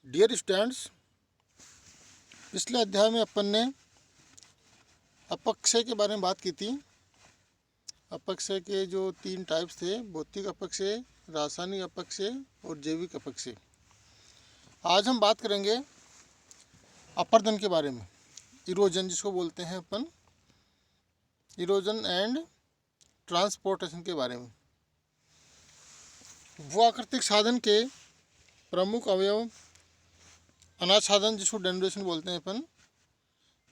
Dear students, पिछले अध्याय में अपन ने अपक्षय के बारे में बात की थी। अपक्षय के जो 3 टाइप्स थे, भौतिक अपक्षय, रासायनिक अपक्षय और जैविक अपक्षय। आज हम बात करेंगे अपर्दन के बारे में, इरोजन जिसको बोलते हैं अपन, इरोजन एंड ट्रांसपोर्टेशन के बारे में। भू-आकृतिक साधन के प्रमुख अवयव अनाज साधन जिसको डेरिवेशन बोलते हैं अपन,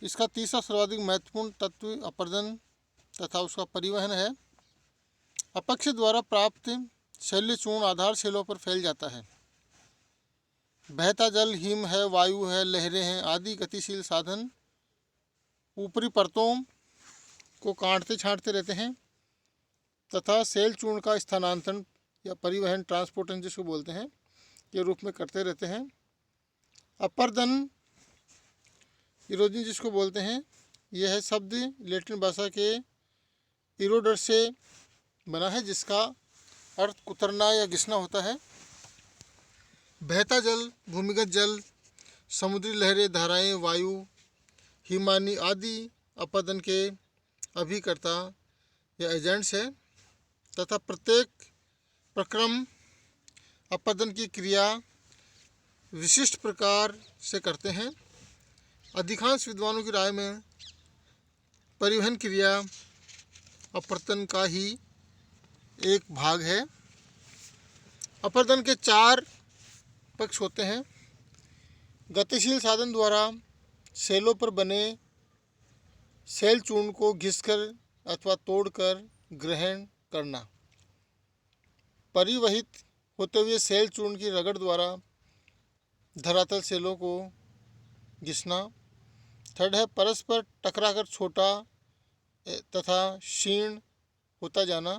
इसका तीसरा सर्वाधिक महत्वपूर्ण तत्व अपर्दन तथा उसका परिवहन है। अपक्षय द्वारा प्राप्त शैल्य चूर्ण आधार सेलों पर फैल जाता है। बहता जल, हिम है, वायु है, लहरें हैं आदि गतिशील साधन ऊपरी परतों को काटते छांटते रहते हैं तथा सेल चूर्ण का स्थानांतरण या परिवहन, ट्रांसपोर्टेशन जिसको बोलते हैं, के रूप में करते रहते हैं। अपर्दन, इरोजन जिसको बोलते हैं, यह है शब्द लैटिन भाषा के इरोडर से बना है, जिसका अर्थ कुतरना या घिसना होता है। बहता जल, भूमिगत जल, समुद्री लहरें, धाराएं, वायु, हिमानी आदि अपर्दन के अभिकर्ता या एजेंट्स है तथा प्रत्येक प्रक्रम अपर्दन की क्रिया विशिष्ट प्रकार से करते हैं। अधिकांश विद्वानों की राय में परिवहन क्रिया अपर्दन का ही एक भाग है। अपर्दन के 4 पक्ष होते हैं। गतिशील साधन द्वारा सेलों पर बने सेल चूर्ण को घिसकर अथवा तोड़कर ग्रहण करना। परिवहित होते हुए सेल चूर्ण की रगड़ द्वारा धरातल सेलों को घिसना। थर्ड है परस्पर टकराकर छोटा तथा क्षीण होता जाना।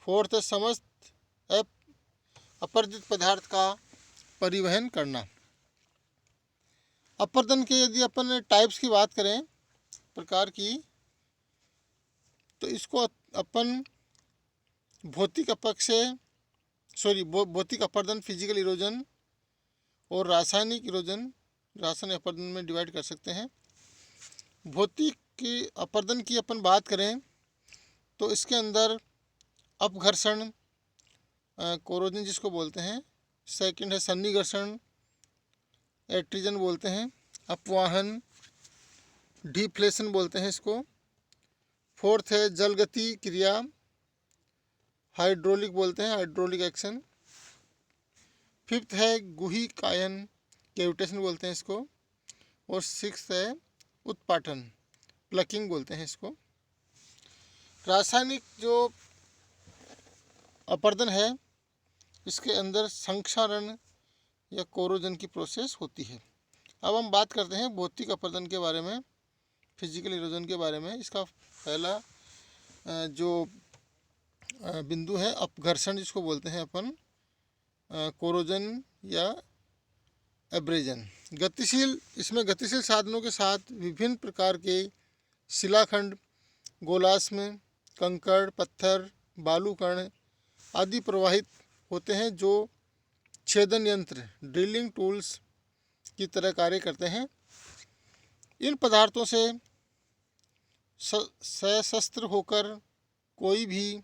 फोर्थ है समस्त अपर्दित पदार्थ का परिवहन करना। अपर्दन के यदि अपन टाइप्स की बात करें, प्रकार की, तो इसको अपन भौतिक अपर्दन, फिजिकल इरोजन और रासायनिक इरोजन, रासायनिक अपर्दन में डिवाइड कर सकते हैं। भौतिक की अपर्दन की अपन बात करें तो इसके अंदर अपघर्षण, कोरोजन जिसको बोलते हैं। सेकंड है सन्निघर्षण, एट्रीजन बोलते हैं। अपवाहन, डिफ्लेशन बोलते हैं इसको। फोर्थ है जलगति क्रिया, हाइड्रोलिक बोलते हैं, हाइड्रोलिक एक्शन। फिफ्थ है गुहिकायन, कैविटेशन बोलते हैं इसको। और सिक्स्थ है उत्पाटन, प्लकिंग बोलते हैं इसको। रासायनिक जो अपर्दन है, इसके अंदर संक्षारण या कोरोजन की प्रोसेस होती है। अब हम बात करते हैं भौतिक अपर्दन के बारे में, फिजिकल इरोजन के बारे में। इसका पहला जो बिंदु है अपघर्षण जिसको बोलते हैं अपन, कोरोजन या एब्रेजन। इसमें गतिशील साधनों के साथ विभिन्न प्रकार के शिलाखंड, गोलाश्म, कंकड़, पत्थर, बालू कण आदि प्रवाहित होते हैं, जो छेदन यंत्र, ड्रिलिंग टूल्स की तरह कार्य करते हैं। इन पदार्थों से सशस्त्र होकर कोई भी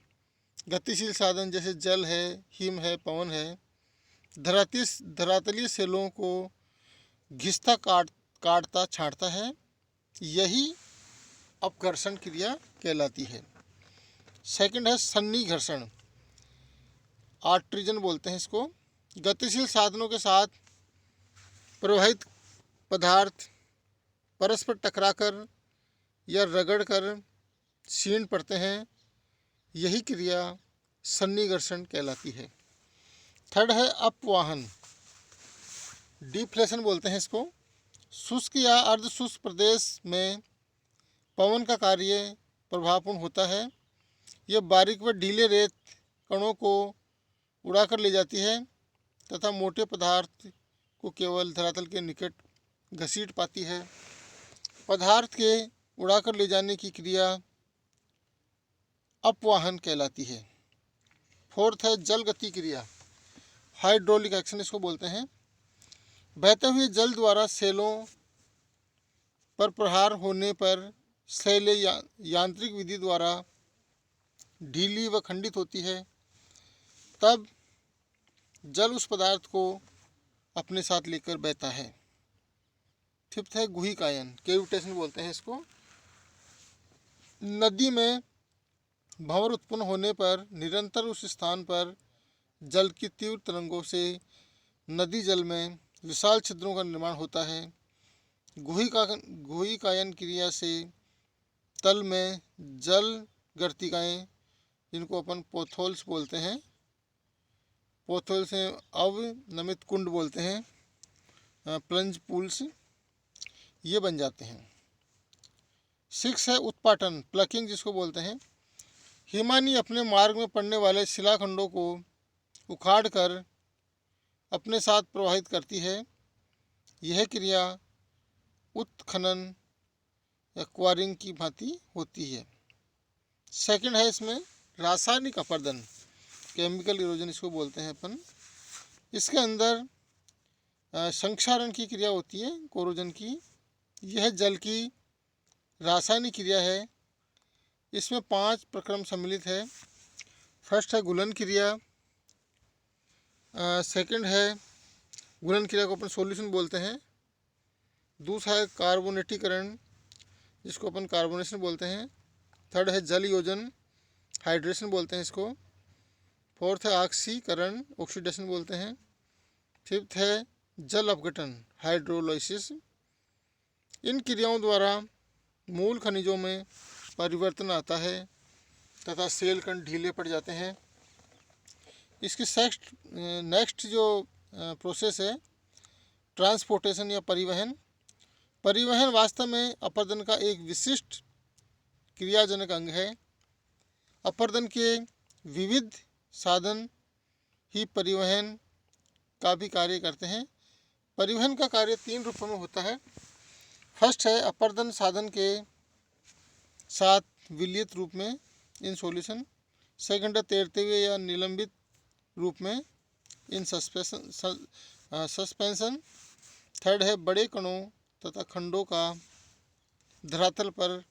गतिशील साधन जैसे जल है, हिम है, पवन है, धरातलीय सेलों को घिसता काटता छांटता है। यही अपघर्षण क्रिया कहलाती है। सेकंड है सन्निघर्षण, आर्ट्रीजन बोलते हैं इसको। गतिशील साधनों के साथ प्रवाहित पदार्थ परस्पर टकराकर या रगड़कर क्षीण पड़ते हैं। यही क्रिया सन्निघर्षण कहलाती है। थर्ड है अपवाहन, डिफ्लेशन बोलते हैं इसको। शुष्क या अर्धशुष्क प्रदेश में पवन का कार्य प्रभावपूर्ण होता है। यह बारीक व ढीले रेत कणों को उड़ाकर ले जाती है तथा मोटे पदार्थ को केवल धरातल के निकट घसीट पाती है। पदार्थ के उड़ाकर ले जाने की क्रिया अपवाहन कहलाती है। फोर्थ है जल गति क्रिया, हाइड्रोलिक एक्शन इसको बोलते हैं। बहते हुए जल द्वारा सेलों पर प्रहार होने पर सेलें यांत्रिक विधि द्वारा ढीली व खंडित होती है, तब जल उस पदार्थ को अपने साथ लेकर बहता है। फिफ्थ है गुहिक आयन, केविटेशन बोलते हैं इसको। नदी में भंवर उत्पन्न होने पर निरंतर उस स्थान पर जल की तीव्र तरंगों से नदी जल में विशाल छिद्रों का निर्माण होता है। गुहिक आयन क्रिया से तल में जल गर्तिकाएँ, जिनको अपन पोथोल्स बोलते हैं, पोथोल्स हैं, अवनमित कुंड बोलते हैं, प्लंज पूल्स, ये बन जाते हैं। 6 है उत्पाटन, प्लकिंग जिसको बोलते हैं। हिमानी अपने मार्ग में पड़ने वाले शिलाखंडों को उखाड़कर अपने साथ प्रवाहित करती है। यह क्रिया उत्खनन या क्वारिंग की भांति होती है। सेकंड है इसमें रासायनिक अपरदन, केमिकल इरोजन इसको बोलते हैं अपन। इसके अंदर संक्षारण की क्रिया होती है, कोरोजन की। यह जल की रासायनिक क्रिया है। इसमें 5 प्रक्रम सम्मिलित है। फर्स्ट है घुलन क्रिया, सेकंड है घुलन क्रिया को अपन सॉल्यूशन बोलते हैं। दूसरा है कार्बोनेटीकरण, जिसको अपन कार्बोनेशन बोलते हैं। थर्ड है जल योजन, हाइड्रेशन बोलते हैं इसको। फोर्थ है ऑक्सीकरण, ऑक्सीडेशन बोलते हैं। फिफ्थ है जल अपघटन, हाइड्रोलाइसिस। इन क्रियाओं द्वारा मूल खनिजों में परिवर्तन आता है तथा सेल कण ढीले पड़ जाते हैं। इसकी नेक्स्ट जो प्रोसेस है ट्रांसपोर्टेशन या परिवहन। परिवहन वास्तव में अपरदन का एक विशिष्ट क्रियाजनक अंग है। अपरदन के विविध साधन ही परिवहन का भी कार्य करते हैं। परिवहन का कार्य 3 रूपों में होता है। फर्स्ट है अपरदन साधन के साथ विलयित रूप में इन सॉल्यूशन। सेकंड है तैरते हुए या निलंबित रूप में इन सस्पेंशन। थर्ड है बड़े कणों तथा खंडों का धरातल पर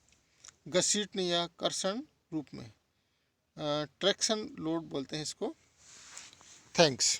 घसीटने या कर्षण रूप में, ट्रैक्शन लोड बोलते हैं इसको। थैंक्स।